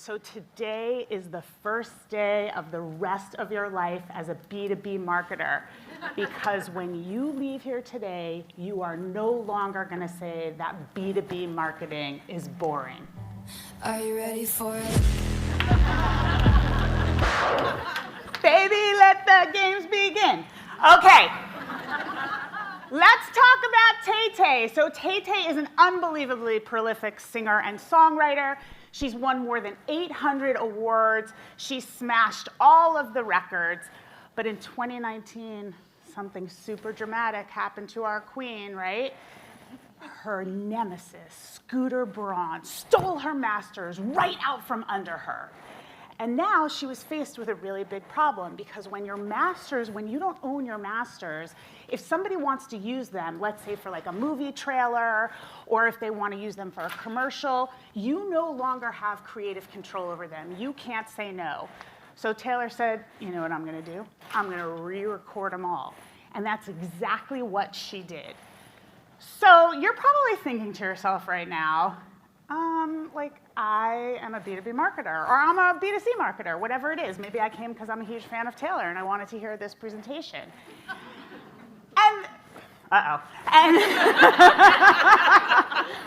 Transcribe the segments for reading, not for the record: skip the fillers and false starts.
So today is the first day of the rest of your life as a B2B marketer, because when you leave here today, you are no longer going to say that B2B marketing is boring. Are you ready for it? Baby, let the games begin. Okay. Let's talk about Tay-Tay. So Tay-Tay is an unbelievably prolific singer and songwriter. She's won more than 800 awards. She smashed all of the records. But in 2019, something super dramatic happened to our queen, right? Her nemesis, Scooter Braun, stole her masters right out from under her. And now she was faced with a really big problem, because when you don't own your masters, if somebody wants to use them, let's say for like a movie trailer, or if they want to use them for a commercial, you no longer have creative control over them. You can't say no. So Taylor said, you know what I'm going to do? I'm going to re-record them all. And that's exactly what she did. So you're probably thinking to yourself right now, like, I am a B2B marketer, or I'm a B2C marketer, whatever it is. Maybe I came because I'm a huge fan of Taylor and I wanted to hear this presentation. And, and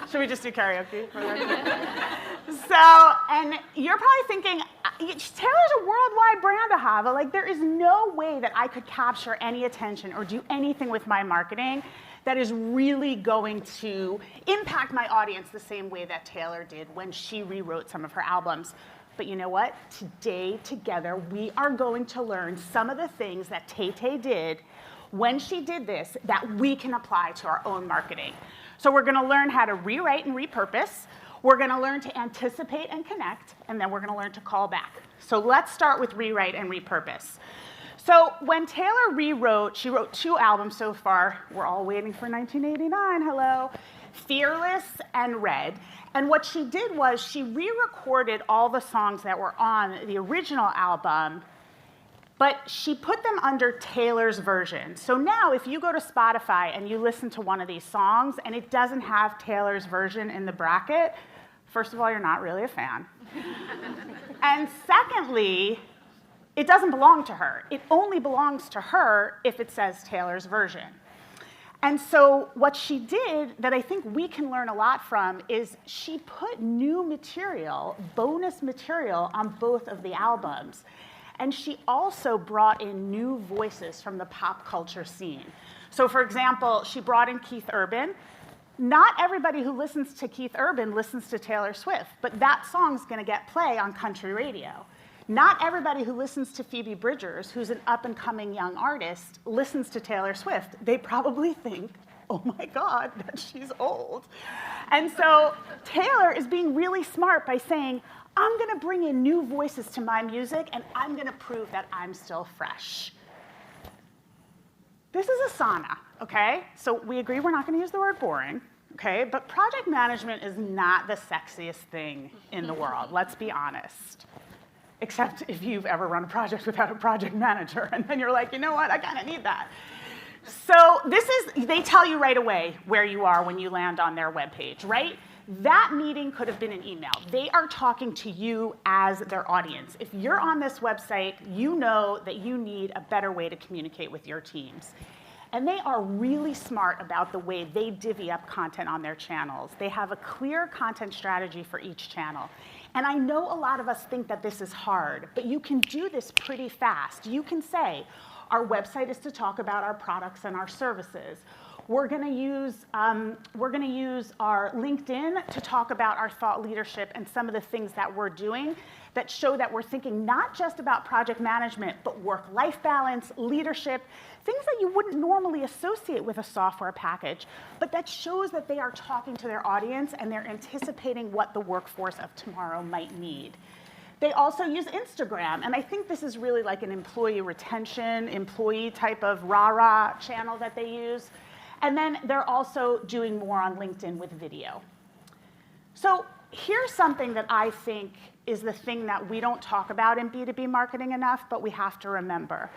should we just do karaoke for that? So, and you're probably thinking, Taylor's a worldwide brand, Ahava. Like, there is no way that I could capture any attention or do anything with my marketing that is really going to impact my audience the same way that Taylor did when she rewrote some of her albums. But you know what? Today, together, we are going to learn some of the things that Tay-Tay did when she did this that we can apply to our own marketing. So we're gonna learn how to rewrite and repurpose. We're gonna learn to anticipate and connect, and then we're gonna learn to call back. So let's start with rewrite and repurpose. So when Taylor rewrote, she wrote 2 albums so far. We're all waiting for 1989, hello. Fearless and Red. And what she did was she re-recorded all the songs that were on the original album, but she put them under Taylor's version. So now if you go to Spotify and you listen to one of these songs and it doesn't have Taylor's version in the bracket, first of all, you're not really a fan. And secondly, it doesn't belong to her. It only belongs to her if it says Taylor's version. And so what she did that I think we can learn a lot from is she put new material, bonus material, on both of the albums. And she also brought in new voices from the pop culture scene. So for example, she brought in Keith Urban. Not everybody who listens to Keith Urban listens to Taylor Swift, but that song's gonna get play on country radio. Not everybody who listens to Phoebe Bridgers, who's an up-and-coming young artist, listens to Taylor Swift. They probably think, oh my God, that she's old. And so Taylor is being really smart by saying, I'm gonna bring in new voices to my music, and I'm gonna prove that I'm still fresh. This is Asana, okay? So we agree we're not gonna use the word boring, okay? But project management is not the sexiest thing in the world, let's be honest. Except if you've ever run a project without a project manager, and then you're like, you know what, I kind of need that. So they tell you right away where you are when you land on their webpage, right? That meeting could have been an email. They are talking to you as their audience. If you're on this website, you know that you need a better way to communicate with your teams. And they are really smart about the way they divvy up content on their channels. They have a clear content strategy for each channel. And I know a lot of us think that this is hard, but you can do this pretty fast. You can say, our website is to talk about our products and our services. We're gonna use our LinkedIn to talk about our thought leadership and some of the things that we're doing that show that we're thinking not just about project management, but work-life balance, leadership, things that you wouldn't normally associate with a software package, but that shows that they are talking to their audience and they're anticipating what the workforce of tomorrow might need. They also use Instagram, and I think this is really like an employee retention, employee type of rah-rah channel that they use. And then they're also doing more on LinkedIn with video. So here's something that I think is the thing that we don't talk about in B2B marketing enough, but we have to remember.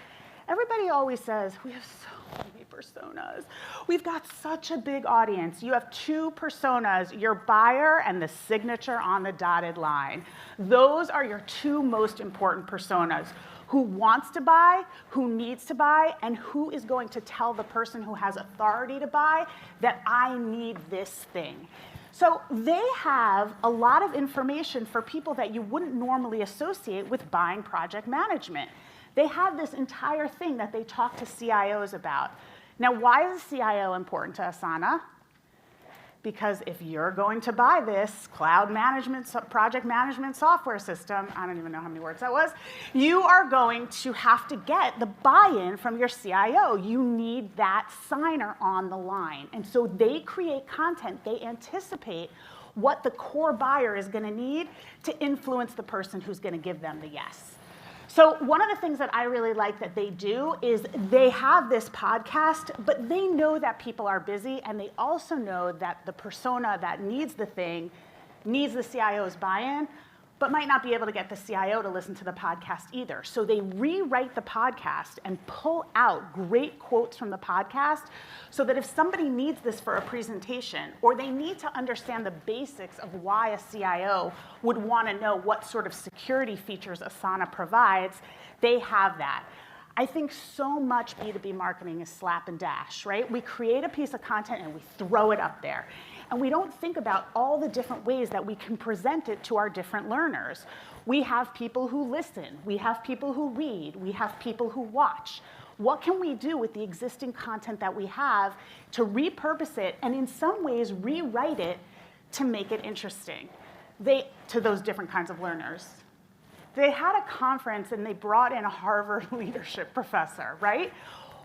everybody always says, we have so many personas. We've got such a big audience. You have 2 personas, your buyer and the signature on the dotted line. Those are your 2 most important personas. Who wants to buy, who needs to buy, and who is going to tell the person who has authority to buy that I need this thing. So they have a lot of information for people that you wouldn't normally associate with buying project management. They have this entire thing that they talk to CIOs about. Now, why is a CIO important to Asana? Because if you're going to buy this cloud management, project management software system, I don't even know how many words that was, you are going to have to get the buy-in from your CIO. You need that signer on the line. And so they create content. They anticipate what the core buyer is going to need to influence the person who's going to give them the yes. So one of the things that I really like that they do is they have this podcast, but they know that people are busy, and they also know that the persona that needs the thing needs the CIO's buy-in, but might not be able to get the CIO to listen to the podcast either. So they rewrite the podcast and pull out great quotes from the podcast so that if somebody needs this for a presentation, or they need to understand the basics of why a CIO would want to know what sort of security features Asana provides, they have that. I think so much B2B marketing is slap and dash, right? We create a piece of content and we throw it up there. And we don't think about all the different ways that we can present it to our different learners. We have people who listen. We have people who read. We have people who watch. What can we do with the existing content that we have to repurpose it and in some ways rewrite it to make it interesting to those different kinds of learners? They had a conference and they brought in a Harvard leadership professor, right?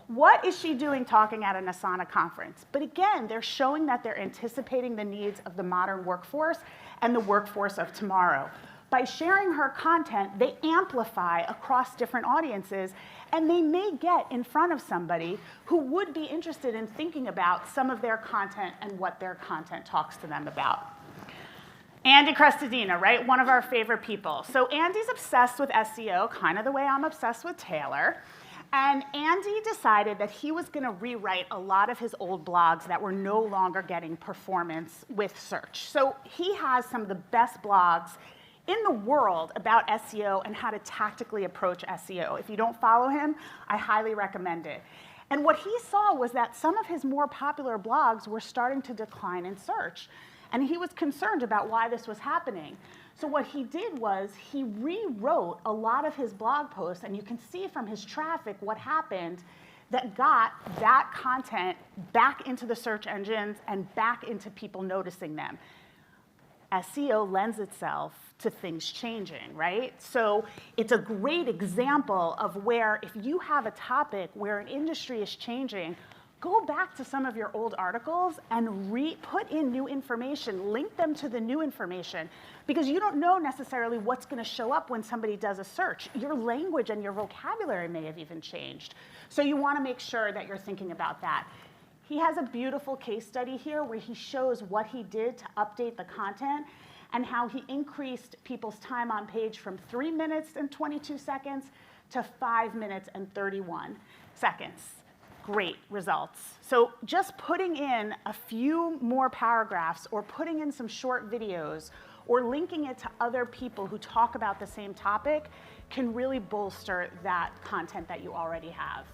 What is she doing talking at an Asana conference? But again, they're showing that they're anticipating the needs of the modern workforce and the workforce of tomorrow. By sharing her content, they amplify across different audiences, and they may get in front of somebody who would be interested in thinking about some of their content and what their content talks to them about. Andy Crestodina, right? One of our favorite people. So Andy's obsessed with SEO, kind of the way I'm obsessed with Taylor. And Andy decided that he was going to rewrite a lot of his old blogs that were no longer getting performance with search. So he has some of the best blogs in the world about SEO and how to tactically approach SEO. If you don't follow him, I highly recommend it. And what he saw was that some of his more popular blogs were starting to decline in search. And he was concerned about why this was happening. So what he did was he rewrote a lot of his blog posts, and you can see from his traffic what happened that got that content back into the search engines and back into people noticing them. SEO lends itself to things changing, right? So it's a great example of where if you have a topic where an industry is changing, go back to some of your old articles and put in new information, link them to the new information, because you don't know necessarily what's going to show up when somebody does a search. Your language and your vocabulary may have even changed. So you want to make sure that you're thinking about that. He has a beautiful case study here where he shows what he did to update the content and how he increased people's time on page from 3 minutes and 22 seconds to 5 minutes and 31 seconds. Great results. So just putting in a few more paragraphs or putting in some short videos or linking it to other people who talk about the same topic can really bolster that content that you already have.